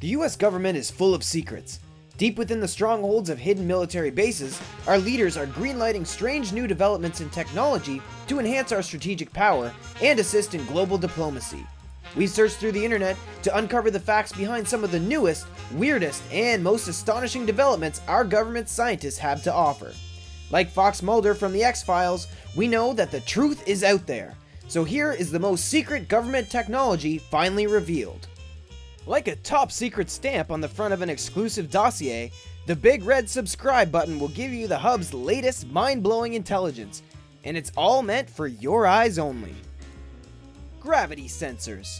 The US government is full of secrets. Deep within the strongholds of hidden military bases, our leaders are greenlighting strange new developments in technology to enhance our strategic power and assist in global diplomacy. We've searched through the internet to uncover the facts behind some of the newest, weirdest, and most astonishing developments our government scientists have to offer. Like Fox Mulder from the X-Files, we know that the truth is out there. So here is the most secret government technology finally revealed. Like a top secret stamp on the front of an exclusive dossier, the big red subscribe button will give you the Hub's latest mind-blowing intelligence, and it's all meant for your eyes only. Gravity sensors.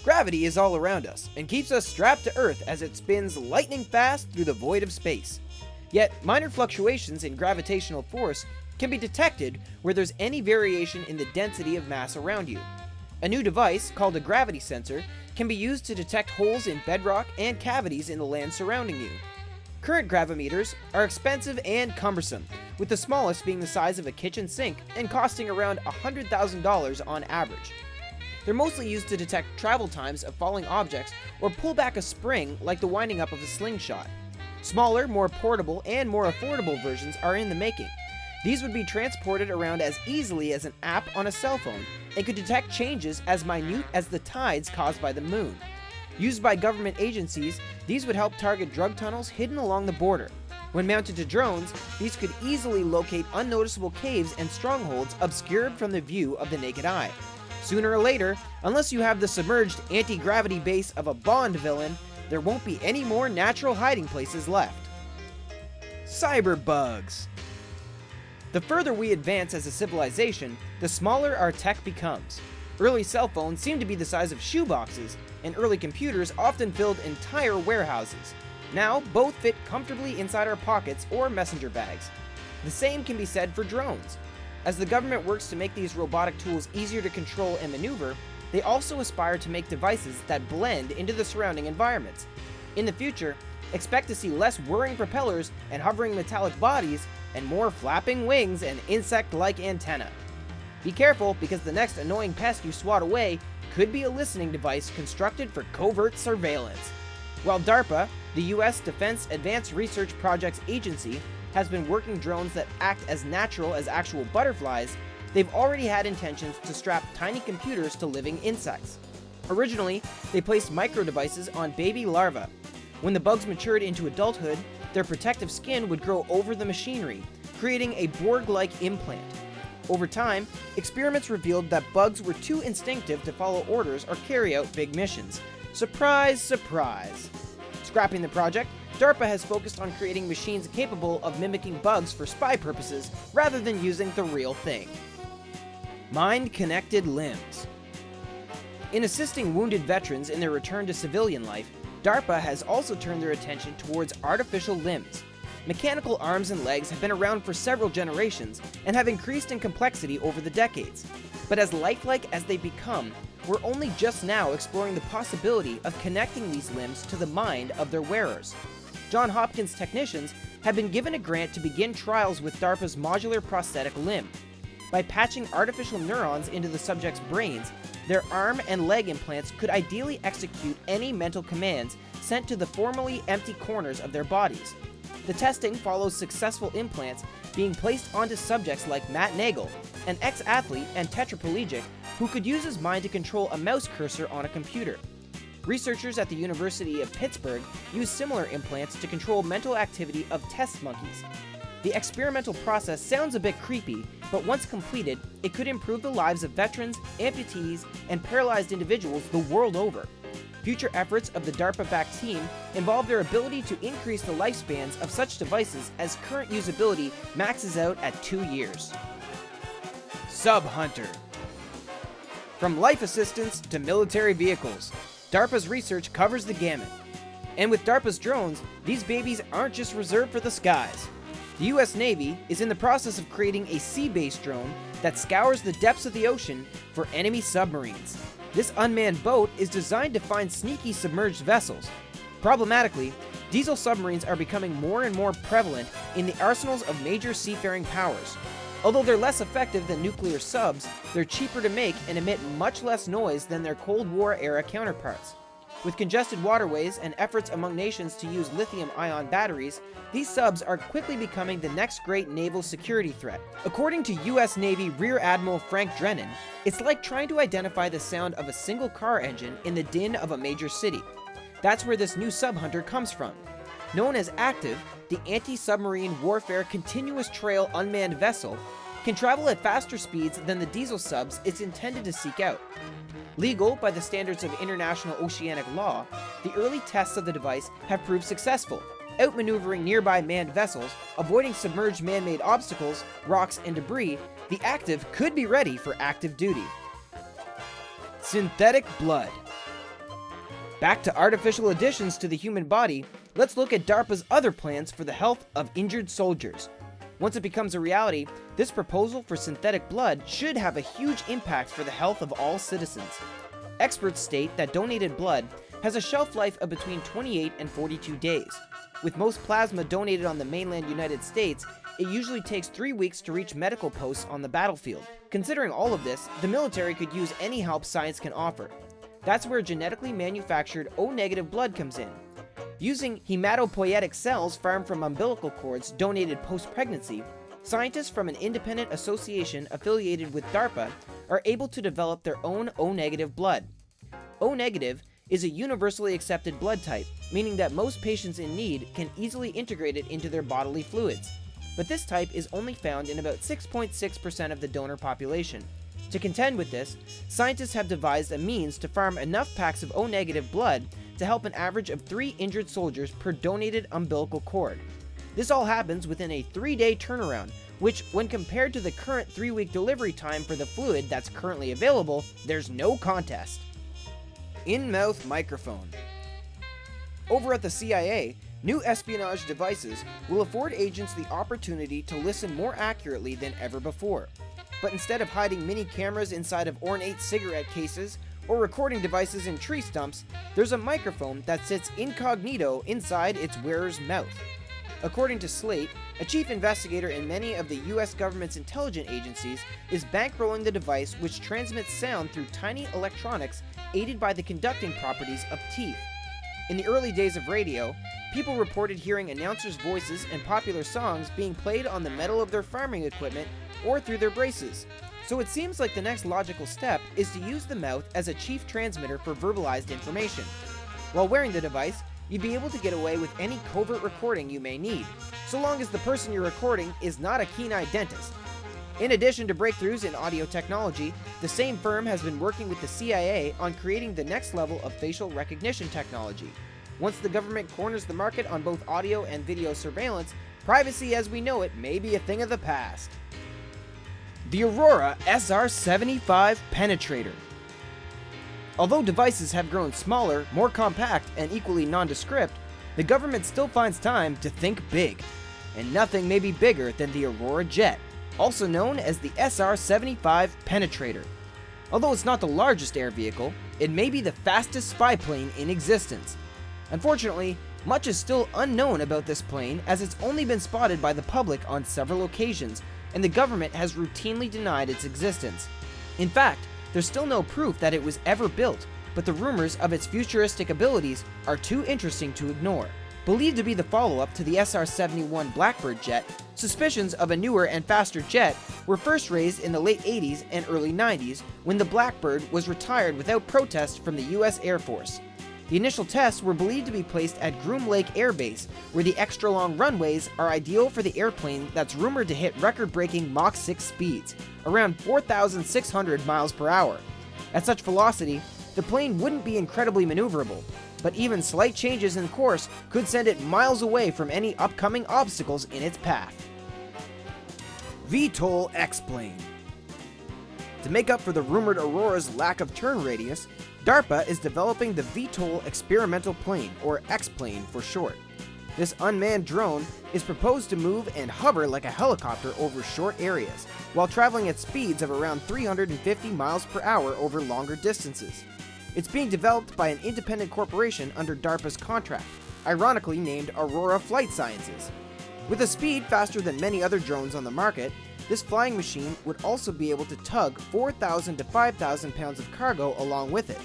Gravity is all around us and keeps us strapped to Earth as it spins lightning fast through the void of space. Yet, minor fluctuations in gravitational force can be detected where there's any variation in the density of mass around you. A new device, called a gravity sensor, can be used to detect holes in bedrock and cavities in the land surrounding you. Current gravimeters are expensive and cumbersome, with the smallest being the size of a kitchen sink and costing around $100,000 on average. They're mostly used to detect travel times of falling objects or pull back a spring like the winding up of a slingshot. Smaller, more portable, and more affordable versions are in the making. These would be transported around as easily as an app on a cell phone and could detect changes as minute as the tides caused by the moon. Used by government agencies, these would help target drug tunnels hidden along the border. When mounted to drones, these could easily locate unnoticeable caves and strongholds obscured from the view of the naked eye. Sooner or later, unless you have the submerged anti-gravity base of a Bond villain, there won't be any more natural hiding places left. Cyberbugs. The further we advance as a civilization, the smaller our tech becomes. Early cell phones seemed to be the size of shoeboxes, and early computers often filled entire warehouses. Now, both fit comfortably inside our pockets or messenger bags. The same can be said for drones. As the government works to make these robotic tools easier to control and maneuver, they also aspire to make devices that blend into the surrounding environments. In the future, expect to see less whirring propellers and hovering metallic bodies, and more flapping wings and insect-like antennae. Be careful, because the next annoying pest you swat away could be a listening device constructed for covert surveillance. While DARPA, the US Defense Advanced Research Projects Agency, has been working drones that act as natural as actual butterflies, they've already had intentions to strap tiny computers to living insects. Originally, they placed micro-devices on baby larvae. When the bugs matured into adulthood, their protective skin would grow over the machinery, creating a Borg-like implant. Over time, experiments revealed that bugs were too instinctive to follow orders or carry out big missions. Surprise, surprise. Scrapping the project, DARPA has focused on creating machines capable of mimicking bugs for spy purposes rather than using the real thing. Mind-connected limbs. In assisting wounded veterans in their return to civilian life, DARPA has also turned their attention towards artificial limbs. Mechanical arms and legs have been around for several generations and have increased in complexity over the decades. But as lifelike as they become, we're only just now exploring the possibility of connecting these limbs to the mind of their wearers. Johns Hopkins technicians have been given a grant to begin trials with DARPA's modular prosthetic limb. By patching artificial neurons into the subject's brains, their arm and leg implants could ideally execute any mental commands sent to the formerly empty corners of their bodies. The testing follows successful implants being placed onto subjects like Matt Nagel, an ex-athlete and tetraplegic who could use his mind to control a mouse cursor on a computer. Researchers at the University of Pittsburgh used similar implants to control mental activity of test monkeys. The experimental process sounds a bit creepy, but once completed, it could improve the lives of veterans, amputees, and paralyzed individuals the world over. Future efforts of the DARPA-backed team involve their ability to increase the lifespans of such devices as current usability maxes out at 2 years. Sub-Hunter. From life assistance to military vehicles, DARPA's research covers the gamut. And with DARPA's drones, these babies aren't just reserved for the skies. The US Navy is in the process of creating a sea-based drone that scours the depths of the ocean for enemy submarines. This unmanned boat is designed to find sneaky submerged vessels. Problematically, diesel submarines are becoming more and more prevalent in the arsenals of major seafaring powers. Although they're less effective than nuclear subs, they're cheaper to make and emit much less noise than their Cold War-era counterparts. With congested waterways and efforts among nations to use lithium-ion batteries, these subs are quickly becoming the next great naval security threat. According to US Navy Rear Admiral Frank Drennan, it's like trying to identify the sound of a single car engine in the din of a major city. That's where this new sub-hunter comes from. Known as Active, the anti-submarine warfare continuous trail unmanned vessel can travel at faster speeds than the diesel subs it's intended to seek out. Legal by the standards of international oceanic law, the early tests of the device have proved successful, outmaneuvering nearby manned vessels, avoiding submerged man-made obstacles, rocks, and debris. The Active could be ready for active duty. Synthetic blood. Back to artificial additions to the human body, let's look at DARPA's other plans for the health of injured soldiers. Once it becomes a reality, this proposal for synthetic blood should have a huge impact for the health of all citizens. Experts state that donated blood has a shelf life of between 28 and 42 days. With most plasma donated on the mainland United States, it usually takes 3 weeks to reach medical posts on the battlefield. Considering all of this, the military could use any help science can offer. That's where genetically manufactured O-negative blood comes in. Using hematopoietic cells farmed from umbilical cords donated post-pregnancy, scientists from an independent association affiliated with DARPA are able to develop their own O-negative blood. O-negative is a universally accepted blood type, meaning that most patients in need can easily integrate it into their bodily fluids. But this type is only found in about 6.6% of the donor population. To contend with this, scientists have devised a means to farm enough packs of O-negative blood to help an average of 3 injured soldiers per donated umbilical cord. This all happens within a 3-day turnaround, which, when compared to the current 3-week delivery time for the fluid that's currently available, there's no contest. In-mouth microphone. Over at the CIA, new espionage devices will afford agents the opportunity to listen more accurately than ever before. But instead of hiding mini cameras inside of ornate cigarette cases or recording devices in tree stumps, there's a microphone that sits incognito inside its wearer's mouth. According to Slate, a chief investigator in many of the US government's intelligence agencies is bankrolling the device, which transmits sound through tiny electronics aided by the conducting properties of teeth. In the early days of radio, people reported hearing announcers' voices and popular songs being played on the metal of their farming equipment or through their braces. So it seems like the next logical step is to use the mouth as a chief transmitter for verbalized information. While wearing the device, you'd be able to get away with any covert recording you may need, so long as the person you're recording is not a keen-eyed dentist. In addition to breakthroughs in audio technology, the same firm has been working with the CIA on creating the next level of facial recognition technology. Once the government corners the market on both audio and video surveillance, privacy as we know it may be a thing of the past. The AURORA SR-75 Penetrator. Although devices have grown smaller, more compact, and equally nondescript, the government still finds time to think big. And nothing may be bigger than the AURORA jet, also known as the SR-75 Penetrator. Although it's not the largest air vehicle, it may be the fastest spy plane in existence. Unfortunately, much is still unknown about this plane, as it's only been spotted by the public on several occasions, and the government has routinely denied its existence. In fact, there's still no proof that it was ever built, but the rumors of its futuristic abilities are too interesting to ignore. Believed to be the follow-up to the SR-71 Blackbird jet, suspicions of a newer and faster jet were first raised in the late 80s and early 90s when the Blackbird was retired without protest from the US Air Force. The initial tests were believed to be placed at Groom Lake Air Base, where the extra-long runways are ideal for the airplane that's rumored to hit record-breaking Mach 6 speeds, around 4,600 miles per hour. At such velocity, the plane wouldn't be incredibly maneuverable, but even slight changes in course could send it miles away from any upcoming obstacles in its path. VTOL X-Plane. To make up for the rumored Aurora's lack of turn radius, DARPA is developing the VTOL Experimental Plane, or X-Plane for short. This unmanned drone is proposed to move and hover like a helicopter over short areas, while traveling at speeds of around 350 miles per hour over longer distances. It's being developed by an independent corporation under DARPA's contract, ironically named Aurora Flight Sciences. With a speed faster than many other drones on the market, this flying machine would also be able to tug 4,000 to 5,000 pounds of cargo along with it.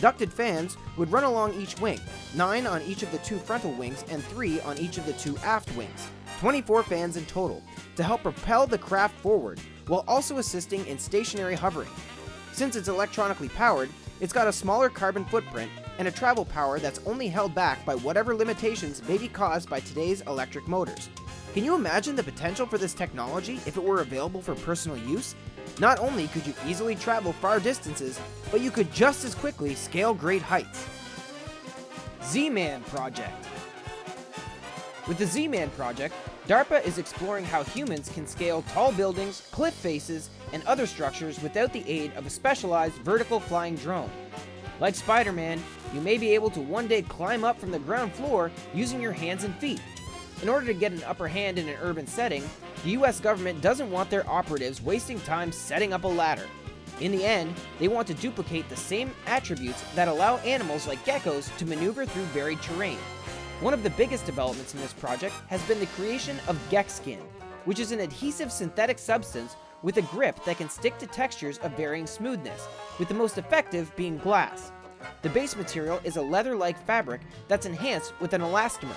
Ducted fans would run along each wing, 9 on each of the 2 frontal wings and 3 on each of the 2 aft wings, 24 fans in total, to help propel the craft forward, while also assisting in stationary hovering. Since it's electronically powered, it's got a smaller carbon footprint and a travel power that's only held back by whatever limitations may be caused by today's electric motors. Can you imagine the potential for this technology if it were available for personal use? Not only could you easily travel far distances, but you could just as quickly scale great heights. Z-Man Project. With the Z-Man Project, DARPA is exploring how humans can scale tall buildings, cliff faces, and other structures without the aid of a specialized vertical flying drone. Like Spider-Man, you may be able to one day climb up from the ground floor using your hands and feet. In order to get an upper hand in an urban setting, the US government doesn't want their operatives wasting time setting up a ladder. In the end, they want to duplicate the same attributes that allow animals like geckos to maneuver through varied terrain. One of the biggest developments in this project has been the creation of GECKOS, which is an adhesive synthetic substance with a grip that can stick to textures of varying smoothness, with the most effective being glass. The base material is a leather-like fabric that's enhanced with an elastomer.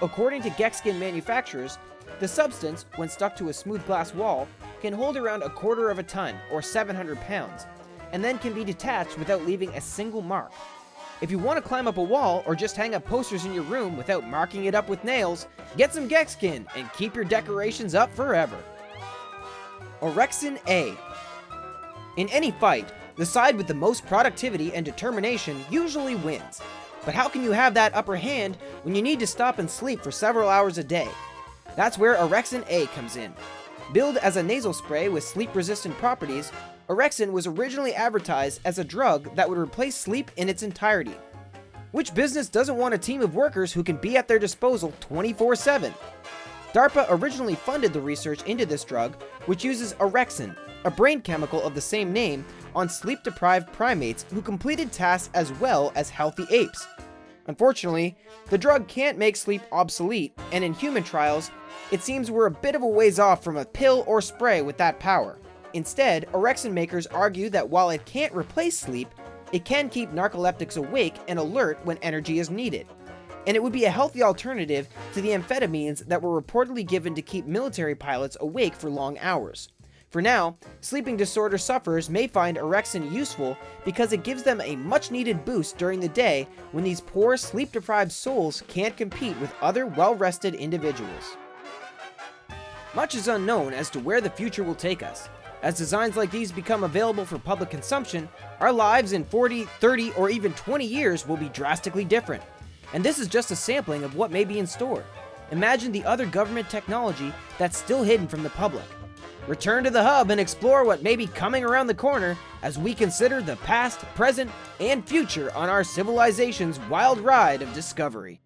According to GECKOS manufacturers, the substance, when stuck to a smooth glass wall, can hold around 1/4 of a ton, or 700 pounds, and then can be detached without leaving a single mark. If you want to climb up a wall or just hang up posters in your room without marking it up with nails, get some GECKOS and keep your decorations up forever. Orexin A. In any fight, the side with the most productivity and determination usually wins. But how can you have that upper hand when you need to stop and sleep for several hours a day? That's where Orexin A comes in. Billed as a nasal spray with sleep-resistant properties, Orexin was originally advertised as a drug that would replace sleep in its entirety. Which business doesn't want a team of workers who can be at their disposal 24/7? DARPA originally funded the research into this drug, which uses Orexin, a brain chemical of the same name, on sleep-deprived primates who completed tasks as well as healthy apes. Unfortunately, the drug can't make sleep obsolete, and in human trials, it seems we're a bit of a ways off from a pill or spray with that power. Instead, Orexin makers argue that while it can't replace sleep, it can keep narcoleptics awake and alert when energy is needed. And it would be a healthy alternative to the amphetamines that were reportedly given to keep military pilots awake for long hours. For now, sleeping disorder sufferers may find Orexin useful because it gives them a much-needed boost during the day when these poor sleep-deprived souls can't compete with other well-rested individuals. Much is unknown as to where the future will take us. As designs like these become available for public consumption, our lives in 40, 30, or even 20 years will be drastically different. And this is just a sampling of what may be in store. Imagine the other government technology that's still hidden from the public. Return to the Hub and explore what may be coming around the corner as we consider the past, present, and future on our civilization's wild ride of discovery.